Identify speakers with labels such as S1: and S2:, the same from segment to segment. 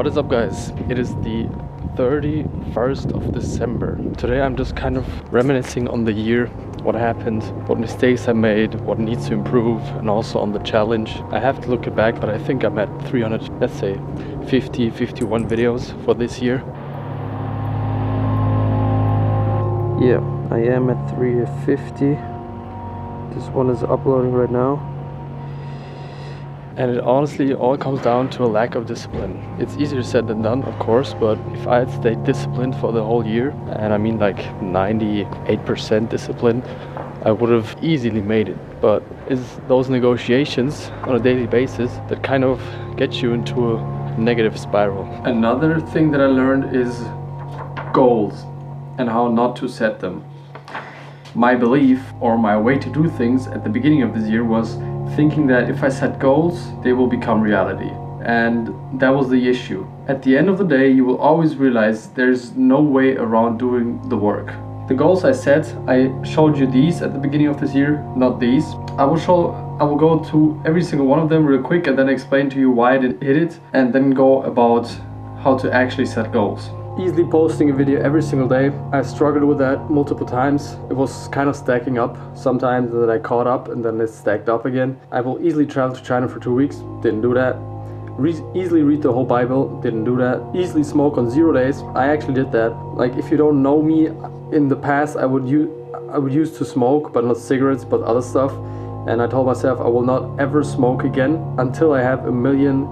S1: What is up, guys? It is the 31st of December. Today I'm just kind of reminiscing on the year, what happened, what mistakes I made, what needs to improve, and also on the challenge. I have to look it back, but I think I'm at 300, let's say 51 videos for this year. Yeah, I am at 350. This one is uploading right now. And it honestly all comes down to a lack of discipline. It's easier said than done, of course, but if I had stayed disciplined for the whole year, and I mean like 98% disciplined, I would have easily made it. But it's those negotiations on a daily basis that kind of get you into a negative spiral. Another thing that I learned is goals and how not to set them. My belief or my way to do things at the beginning of this year was thinking that if I set goals, they will become reality. And that was the issue. At the end of the day, you will always realize there's no way around doing the work. The goals I set, I showed you these at the beginning of this year, not these. I will go to every single one of them real quick and then explain to you why I didn't hit it, and then go about how to actually set goals. Easily posting a video every single day. I struggled with that multiple times. It was kind of stacking up. Sometimes that I caught up and then it stacked up again. I will easily travel to China for 2 weeks. Didn't do that. Easily read the whole Bible. Didn't do that. Easily smoke on 0 days. I actually did that. Like, if you don't know me, in the past I would use to smoke, but not cigarettes, but other stuff. And I told myself I will not ever smoke again until I have €1 million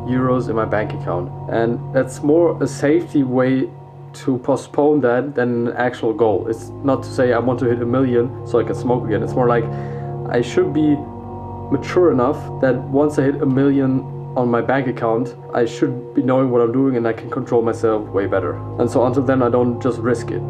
S1: in my bank account. And that's more a safety way to postpone that than an actual goal. It's not to say I want to hit 1 million so I can smoke again. It's more like I should be mature enough that once I hit 1 million on my bank account, I should be knowing what I'm doing and I can control myself way better. And so until then, I don't just risk it.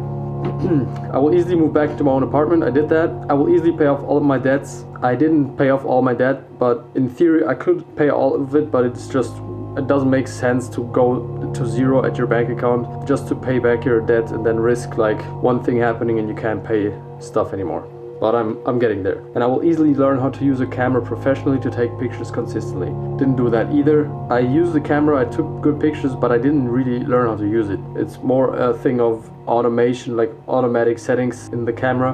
S1: I will easily move back to my own apartment. I did that. I will easily pay off all of my debts. I didn't pay off all my debt, but in theory I could pay all of it, but it doesn't make sense to go to 0 at your bank account just to pay back your debt and then risk like one thing happening and you can't pay stuff anymore. But I'm getting there. And I will easily learn how to use a camera professionally to take pictures consistently. Didn't do that either. I used the camera, I took good pictures, but I didn't really learn how to use it. It's more a thing of automation, like automatic settings in the camera.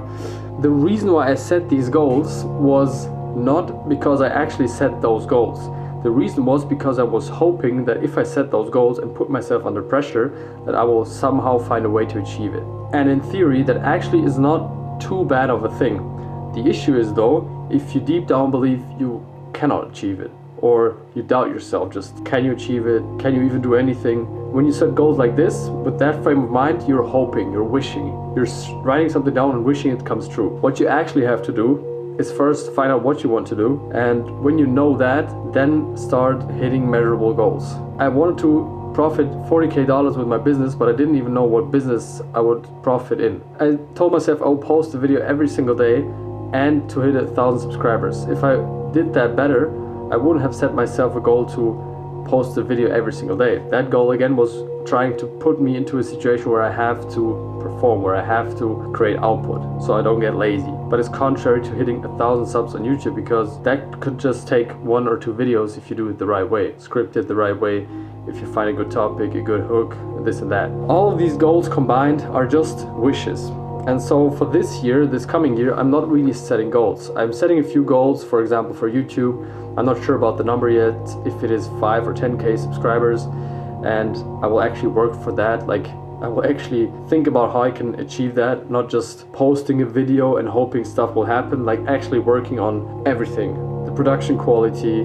S1: The reason why I set these goals was not because I actually set those goals. The reason was because I was hoping that if I set those goals and put myself under pressure, that I will somehow find a way to achieve it. And in theory, that actually is not too bad of a thing. The issue is though, if you deep down believe you cannot achieve it, or you doubt yourself, just can you achieve it? Can you even do anything? When you set goals like this, with that frame of mind, you're hoping, you're wishing, you're writing something down and wishing it comes true. What you actually have to do is first find out what you want to do, and when you know that, then start hitting measurable goals. I wanted to profit $40,000 with my business, but I didn't even know what business I would profit in. I told myself I will post a video every single day and to hit 1,000 subscribers. If I did that better, I wouldn't have set myself a goal to post a video every single day. That goal again was trying to put me into a situation where I have to perform, where I have to create output so I don't get lazy. But it's contrary to hitting 1,000 subs on YouTube, because that could just take 1 or 2 videos if you do it the right way, scripted the right way, if you find a good topic, a good hook, this and that. All of these goals combined are just wishes. And so for this year, this coming year, I'm not really setting goals. I'm setting a few goals, for example, for YouTube. I'm not sure about the number yet, if it is 5 or 10K subscribers. And I will actually work for that. Like, I will actually think about how I can achieve that, not just posting a video and hoping stuff will happen, like actually working on everything. The production quality,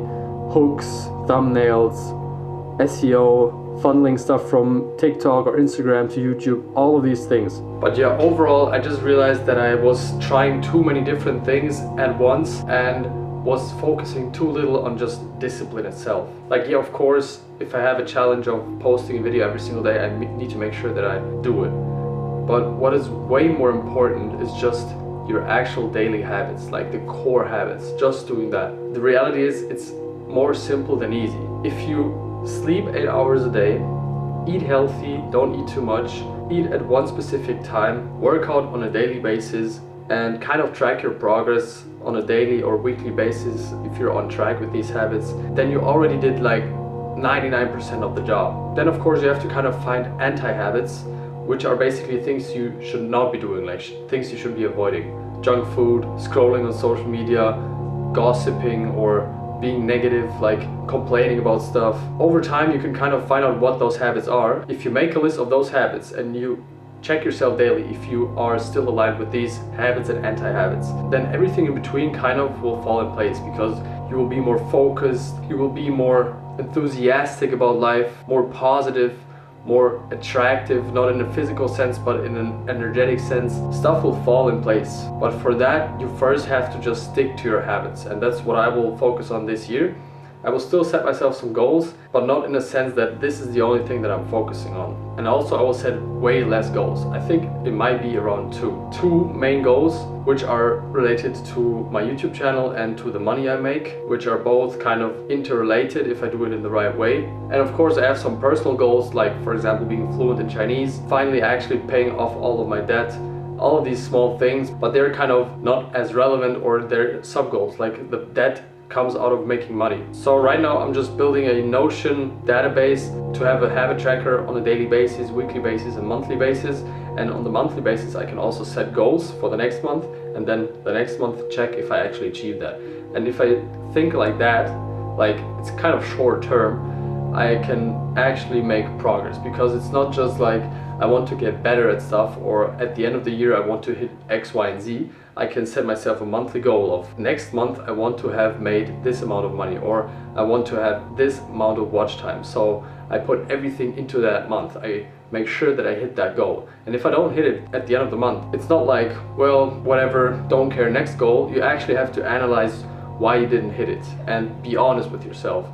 S1: hooks, thumbnails, SEO, funneling stuff from TikTok or Instagram to YouTube, all of these things. But yeah, overall, I just realized that I was trying too many different things at once and was focusing too little on just discipline itself. Like, yeah, of course, if I have a challenge of posting a video every single day, I need to make sure that I do it. But what is way more important is just your actual daily habits, like the core habits, just doing that. The reality is it's more simple than easy. If you sleep 8 hours a day, eat healthy, don't eat too much, eat at one specific time, work out on a daily basis, and kind of track your progress on a daily or weekly basis if you're on track with these habits, then you already did like 99% of the job. Then of course you have to kind of find anti-habits, which are basically things you should not be doing, like things you should be avoiding. Junk food, scrolling on social media, gossiping, or being negative, like complaining about stuff. Over time you can kind of find out what those habits are. If you make a list of those habits and you check yourself daily if you are still aligned with these habits and anti-habits, then everything in between kind of will fall in place, because you will be more focused, you will be more enthusiastic about life, more positive, more attractive, not in a physical sense but in an energetic sense. Stuff will fall in place. But for that you first have to just stick to your habits, and that's what I will focus on this year. I will still set myself some goals, but not in a sense that this is the only thing that I'm focusing on. And also I will set way less goals. I think it might be around two main goals, which are related to my YouTube channel and to the money I make, which are both kind of interrelated if I do it in the right way. And of course I have some personal goals, like for example being fluent in Chinese, finally actually paying off all of my debt, all of these small things, but they're kind of not as relevant, or they're sub goals, like the debt comes out of making money. So right now I'm just building a Notion database to have a habit tracker on a daily basis, weekly basis and monthly basis. And on the monthly basis I can also set goals for the next month, and then the next month check if I actually achieve that. And if I think like that, like it's kind of short term, I can actually make progress, because it's not just like I want to get better at stuff, or at the end of the year I want to hit X, Y, and Z. I can set myself a monthly goal of next month I want to have made this amount of money, or I want to have this amount of watch time. So I put everything into that month. I make sure that I hit that goal. And if I don't hit it at the end of the month, it's not like, well, whatever, don't care, next goal. You actually have to analyze why you didn't hit it and be honest with yourself.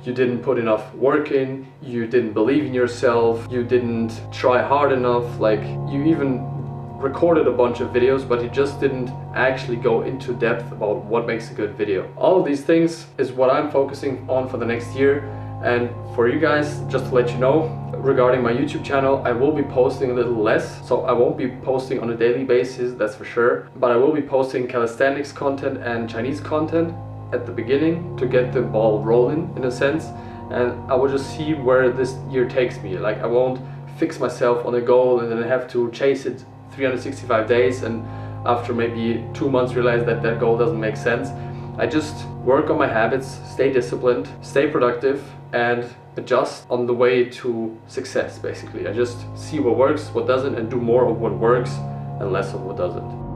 S1: You didn't put enough work in, you didn't believe in yourself, you didn't try hard enough, like you even recorded a bunch of videos but you just didn't actually go into depth about what makes a good video. All of these things is what I'm focusing on for the next year. And for you guys, just to let you know, regarding my YouTube channel, I will be posting a little less, so I won't be posting on a daily basis, that's for sure, but I will be posting calisthenics content and Chinese content at the beginning to get the ball rolling in a sense, and I will just see where this year takes me. Like I won't fix myself on a goal and then have to chase it 365 days and after maybe 2 months realize that that goal doesn't make sense. I just work on my habits, stay disciplined, stay productive, and adjust on the way to success. Basically I just see what works, what doesn't, and do more of what works and less of what doesn't.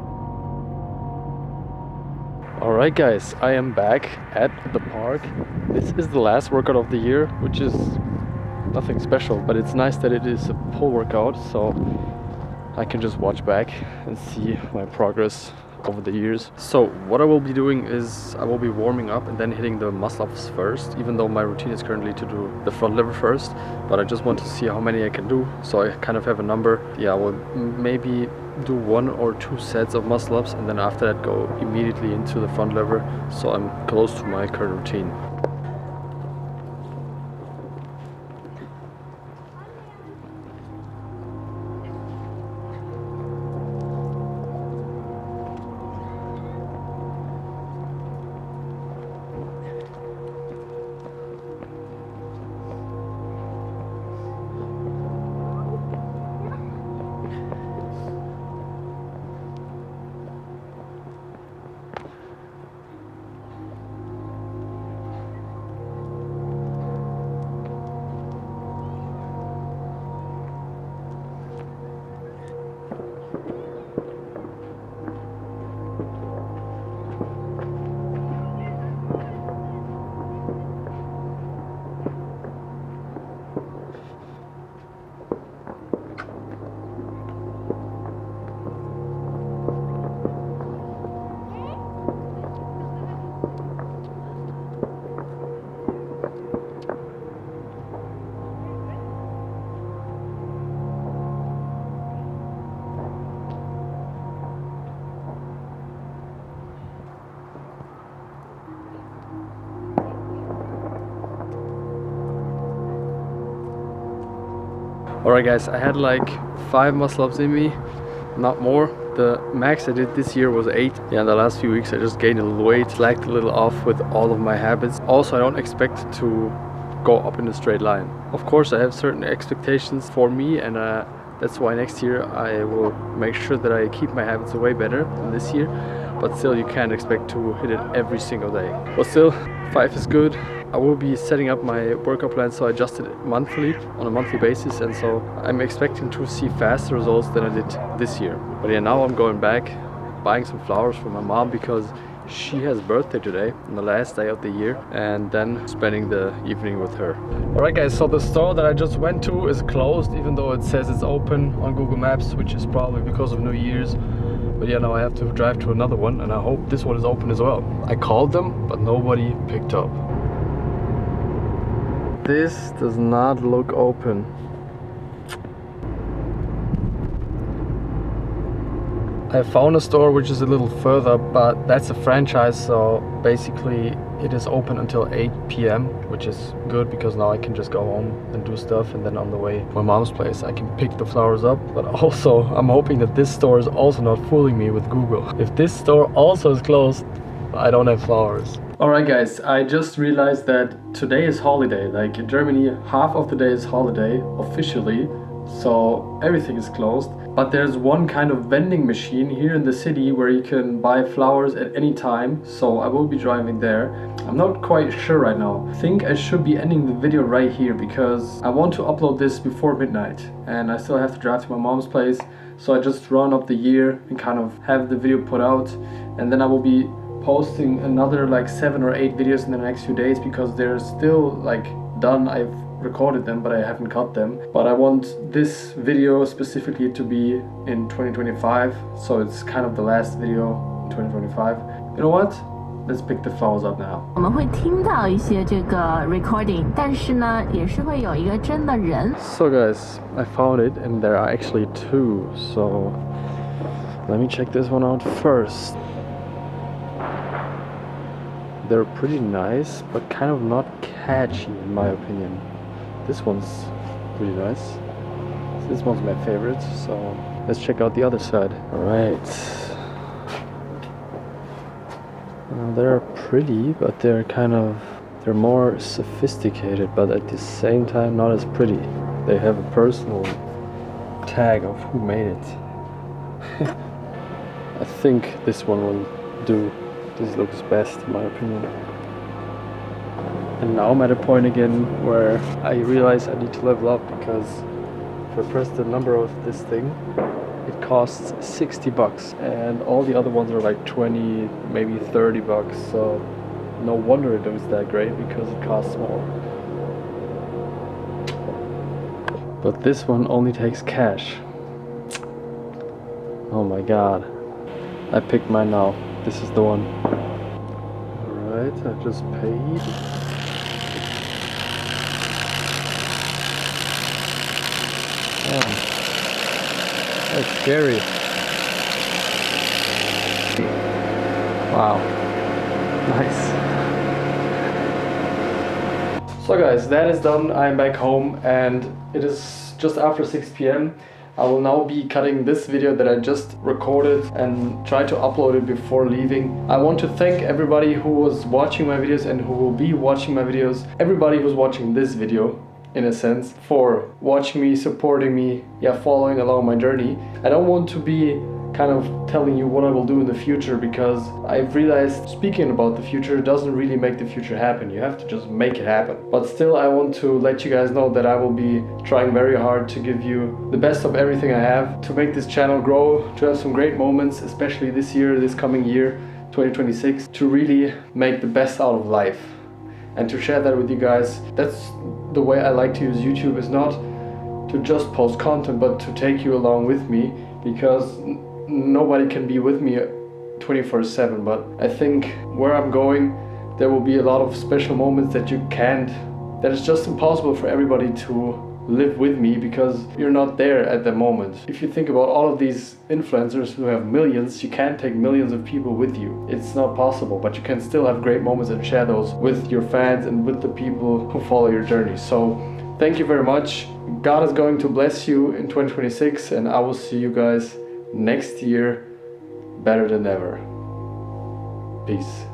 S1: Alright guys, I am back at the park. This is the last workout of the year, which is nothing special, but it's nice that it is a pull workout, so I can just watch back and see my progress over the years. So what I will be doing is I will be warming up and then hitting the muscle-ups first, even though my routine is currently to do the front lever first, but I just want to see how many I can do, so I kind of have a number. Yeah, I will maybe do 1 or 2 sets of muscle-ups and then after that go immediately into the front lever, so I'm close to my current routine. Alright guys, I had like 5 muscle-ups in me, not more. The max I did this year was 8. Yeah, in the last few weeks I just gained a little weight, slacked a little off with all of my habits. Also, I don't expect to go up in a straight line. Of course, I have certain expectations for me, and that's why next year I will make sure that I keep my habits way better than this year. But still, you can't expect to hit it every single day. But still, 5 is good. I will be setting up my workout plan, so I adjust it monthly, on a monthly basis, and so I'm expecting to see faster results than I did this year. But yeah, now I'm going back, buying some flowers for my mom because she has birthday today, on the last day of the year, and then spending the evening with her. Alright guys, so the store that I just went to is closed, even though it says it's open on Google Maps, which is probably because of New Year's. But yeah, now I have to drive to another one, and I hope this one is open as well. I called them, but nobody picked up. This does not look open. I found a store which is a little further, but that's a franchise, so basically it is open until 8 p.m, which is good because now I can just go home and do stuff, and then on the way to my mom's place I can pick the flowers up. But also I'm hoping that this store is also not fooling me with Google. If this store also is closed, I don't have flowers. Alright guys, I just realized that today is holiday. Like in Germany, half of the day is holiday officially, so everything is closed. But there's one kind of vending machine here in the city where you can buy flowers at any time, so I will be driving there. I'm not quite sure right now. I think I should be ending the video right here because I want to upload this before midnight and I still have to drive to my mom's place, so I just run up the year and kind of have the video put out, and then I will be posting another like 7 or 8 videos in the next few days because they're still like done. I've recorded them, but I haven't cut them. But I want this video specifically to be in 2025, so it's kind of the last video in 2025. You know what? Let's pick the flowers up now.
S2: 我们会听到一些这个 recording， 但是呢，也是会有一个真的人。
S1: So guys, I found it, and there are actually 2. So let me check this one out first. They're pretty nice, but kind of not catchy in my opinion. This one's pretty nice. This one's my favorite, so let's check out the other side. Alright. They're pretty, but they're more sophisticated, but at the same time not as pretty. They have a personal tag of who made it. I think this one will do. This looks best in my opinion. And now I'm at a point again where I realize I need to level up, because if I press the number of this thing, it costs 60 bucks, and all the other ones are like 20, maybe 30 bucks. So no wonder it was that great, because it costs more. But this one only takes cash. Oh my god. I picked mine now. This is the one. Alright, I just paid. Oh, that's scary. Wow. Nice. So guys, that is done. I'm back home and it is just after 6 p.m. I will now be cutting this video that I just recorded and try to upload it before leaving. I want to thank everybody who was watching my videos and who will be watching my videos. Everybody who's watching this video, in a sense, for watching me, supporting me, following along my journey. I don't want to be kind of telling you what I will do in the future, because I've realized speaking about the future doesn't really make the future happen. You have to just make it happen. But still, I want to let you guys know that I will be trying very hard to give you the best of everything I have, to make this channel grow, to have some great moments, especially this year, this coming year, 2026, to really make the best out of life and to share that with you guys. That's the way I like to use YouTube, is not to just post content, but to take you along with me, because nobody can be with me 24/7. But I think where I'm going, there will be a lot of special moments that that is just impossible for everybody to live with me, because you're not there at the moment. If you think about all of these influencers who have millions, you can't take millions of people with you. It's not possible, but you can still have great moments and share those with your fans and with the people who follow your journey. So thank you very much. God is going to bless you in 2026, and I will see you guys next year better than ever. Peace.